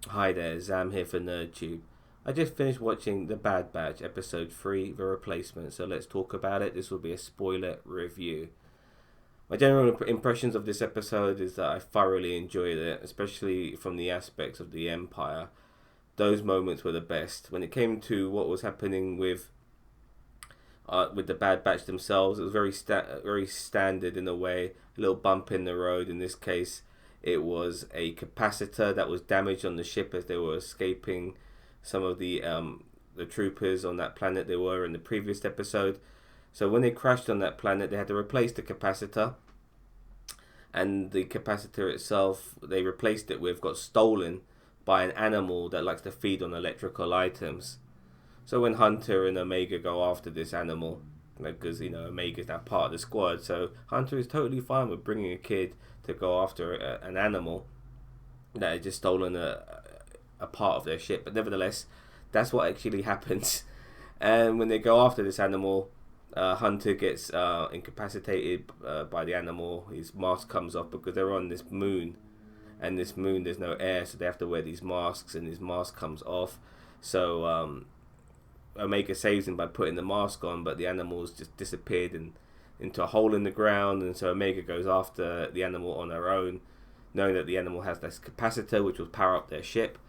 Hi there, Zam here for NerdTube. I just finished watching The Bad Batch, episode 3, The Replacement, so let's talk about it. This will be a spoiler review. My general impressions of this episode is that I thoroughly enjoyed it, especially from the aspects of the Empire. Those moments were the best. When it came to what was happening with the Bad Batch themselves, it was very standard in a way. A little bump in the road. In this case, it was a capacitor that was damaged on the ship as they were escaping some of the troopers on that planet they were in the previous episode. So when they crashed on that planet, they had to replace the capacitor, and the capacitor itself they replaced it with got stolen by an animal that likes to feed on electrical items. So when Hunter and Omega go after this animal, because Omega's now part of the squad, so Hunter is totally fine with bringing a kid to go after an animal that had just stolen a part of their ship. But nevertheless, that's what actually happens. And when they go after this animal, Hunter gets incapacitated by the animal. His mask comes off because they're on this moon, and this moon there's no air, so they have to wear these masks, and his mask comes off. So Omega saves him by putting the mask on, but the animal's just disappeared into a hole in the ground, and so Omega goes after the animal on her own, knowing that the animal has this capacitor which will power up their ship.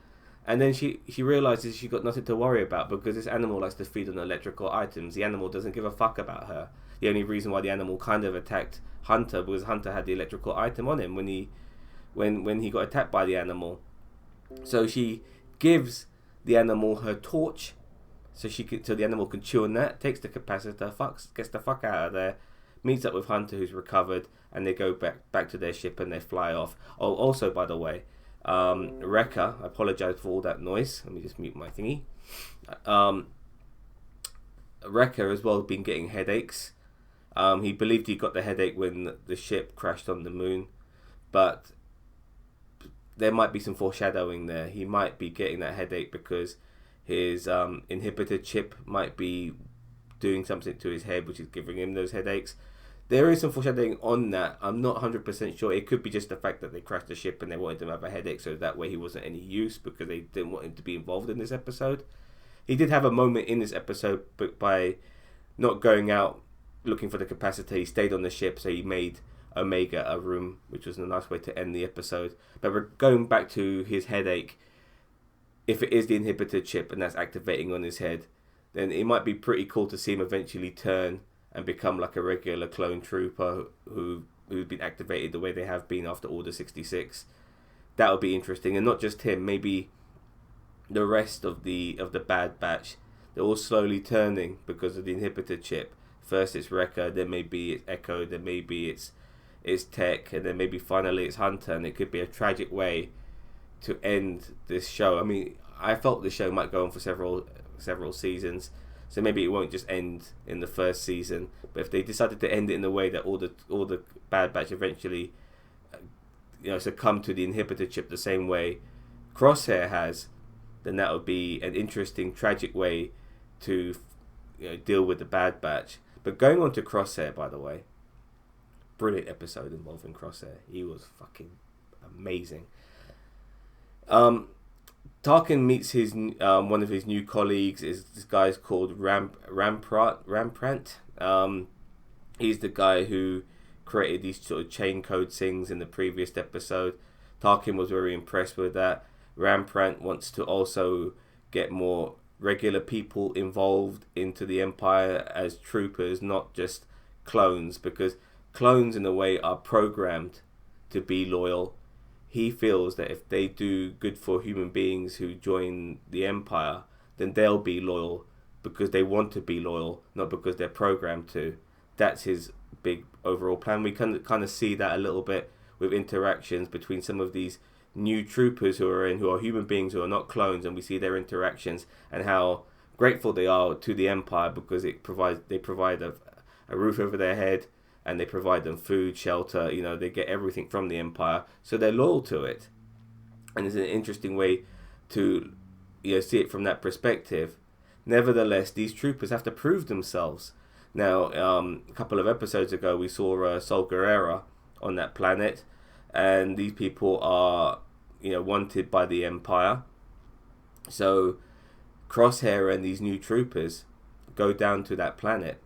And then she realizes she got nothing to worry about because this animal likes to feed on electrical items. The animal doesn't give a fuck about her. The only reason why the animal kind of attacked Hunter was Hunter had the electrical item on him when he got attacked by the animal. So she gives the animal her torch, so the animal can chew on that. Takes the capacitor, gets the fuck out of there, meets up with Hunter who's recovered, and they go back to their ship and they fly off. Oh, also by the way, Wrecker, I apologize for all that noise. Let me just mute my thingy. Wrecker as well has been getting headaches. He believed he got the headache when the ship crashed on the moon, but there might be some foreshadowing there. He might be getting that headache because his inhibitor chip might be doing something to his head, which is giving him those headaches. There is some foreshadowing on that. I'm not 100% sure. It could be just the fact that they crashed the ship and they wanted him to have a headache, so that way he wasn't any use because they didn't want him to be involved in this episode. He did have a moment in this episode, but by not going out looking for the capacitor, he stayed on the ship, so he made Omega a room, which was a nice way to end the episode. But we're going back to his headache. If it is the inhibitor chip and that's activating on his head, then it might be pretty cool to see him eventually turn and become like a regular clone trooper who've been activated the way they have been after Order 66. That would be interesting, and not just him. Maybe the rest of the Bad Batch, they're all slowly turning because of the inhibitor chip. First it's Wrecker, then maybe it's Echo, then maybe it's Tech, and then maybe finally it's Hunter, and it could be a tragic way to end this show. I mean, I felt the show might go on for several seasons, so maybe it won't just end in the first season. But if they decided to end it in the way that all the Bad Batch eventually, succumb to the inhibitor chip the same way Crosshair has, then that would be an interesting, tragic way to deal with the Bad Batch. But going on to Crosshair, by the way, brilliant episode involving Crosshair. He was fucking amazing. Tarkin meets his one of his new colleagues. Is this guy's called Ramprant. He's the guy who created these sort of chain code things in the previous episode. Tarkin was very impressed with that. Ramprant wants to also get more regular people involved into the Empire as troopers, not just clones, because clones in a way are programmed to be loyal. He feels that if they do good for human beings who join the Empire, then they'll be loyal because they want to be loyal, not because they're programmed to. That's his big overall plan. We can kind of see that a little bit with interactions between some of these new troopers who are human beings who are not clones, and we see their interactions and how grateful they are to the Empire because they provide a roof over their head, and they provide them food, shelter. They get everything from the Empire, so they're loyal to it. And it's an interesting way to see it from that perspective. Nevertheless, these troopers have to prove themselves. Now, a couple of episodes ago, we saw Sol Guerrera on that planet, and these people are wanted by the Empire. So Crosshair and these new troopers go down to that planet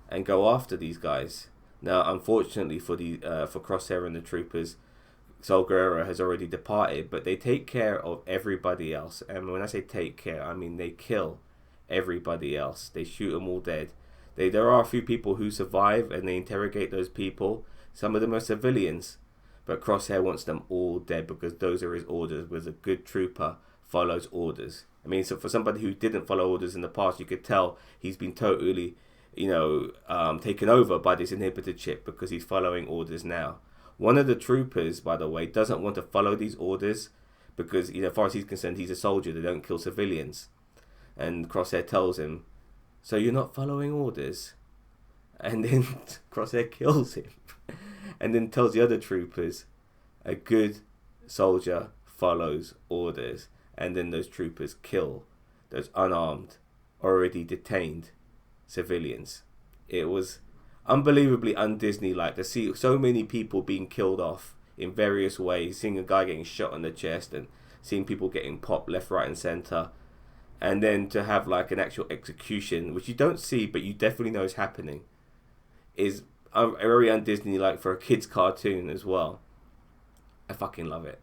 and go after these guys. Now, unfortunately for Crosshair and the troopers, Sol Guerrero has already departed, but they take care of everybody else. And when I say take care, I mean they kill everybody else. They shoot them all dead. There are a few people who survive, and they interrogate those people. Some of them are civilians, but Crosshair wants them all dead because those are his orders. Because a good trooper follows orders. I mean, so for somebody who didn't follow orders in the past, you could tell he's been totally, taken over by this inhibitor chip because he's following orders now. One of the troopers, by the way, doesn't want to follow these orders because, as far as he's concerned, he's a soldier. They don't kill civilians. And Crosshair tells him, "So you're not following orders?" And then Crosshair kills him. And then tells the other troopers, "A good soldier follows orders." And then those troopers kill those unarmed, already detained civilians. It was unbelievably un-Disney-like to see so many people being killed off in various ways, seeing a guy getting shot in the chest and seeing people getting popped left, right and centre, and then to have like an actual execution, which you don't see but you definitely know is happening, is very un-Disney-like for a kid's cartoon as well. I fucking love it.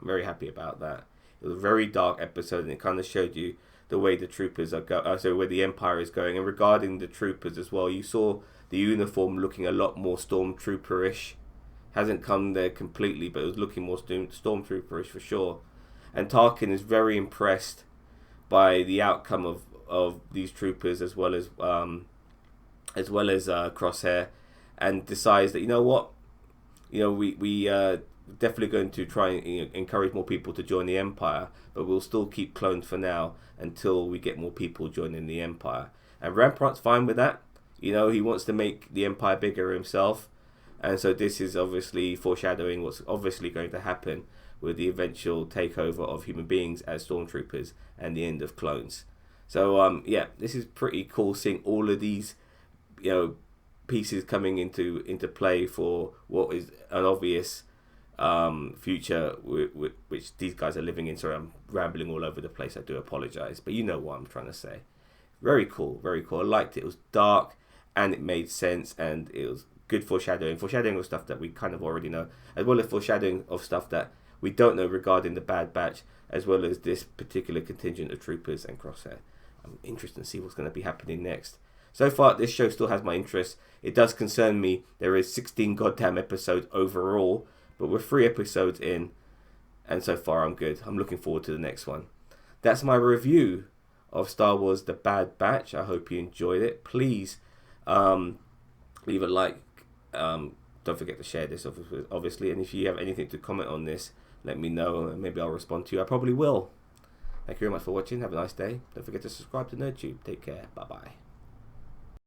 I'm very happy about that. It was a very dark episode, and it kind of showed you the way the troopers are so where the Empire is going. And regarding the troopers as well, you saw the uniform looking a lot more stormtrooper-ish. Hasn't come there completely, but it was looking more stormtrooper-ish for sure. And Tarkin is very impressed by the outcome of these troopers as well as Crosshair, and decides that we definitely going to try and encourage more people to join the Empire, but we'll still keep clones for now until we get more people joining the Empire. And Rampart's fine with that. He wants to make the Empire bigger himself, and so this is obviously foreshadowing what's obviously going to happen with the eventual takeover of human beings as stormtroopers and the end of clones. So this is pretty cool seeing all of these pieces coming into play for what is an obvious future which these guys are living in. Sorry, I'm rambling all over the place. I do apologize, but you know what I'm trying to say. Very cool, very cool. I liked it. It was dark and it made sense, and it was good foreshadowing of stuff that we kind of already know, as well as foreshadowing of stuff that we don't know regarding the Bad Batch, as well as this particular contingent of troopers and Crosshair. I'm interested to see what's going to be happening next. So far, this show still has my interest. It does concern me. There is 16 goddamn episodes overall, but we're 3 episodes in, and so far I'm good. I'm looking forward to the next one. That's my review of Star Wars The Bad Batch. I hope you enjoyed it. Please leave a like. Don't forget to share this, obviously. And if you have anything to comment on this, let me know, and maybe I'll respond to you. I probably will. Thank you very much for watching. Have a nice day. Don't forget to subscribe to NerdTube. Take care. Bye-bye.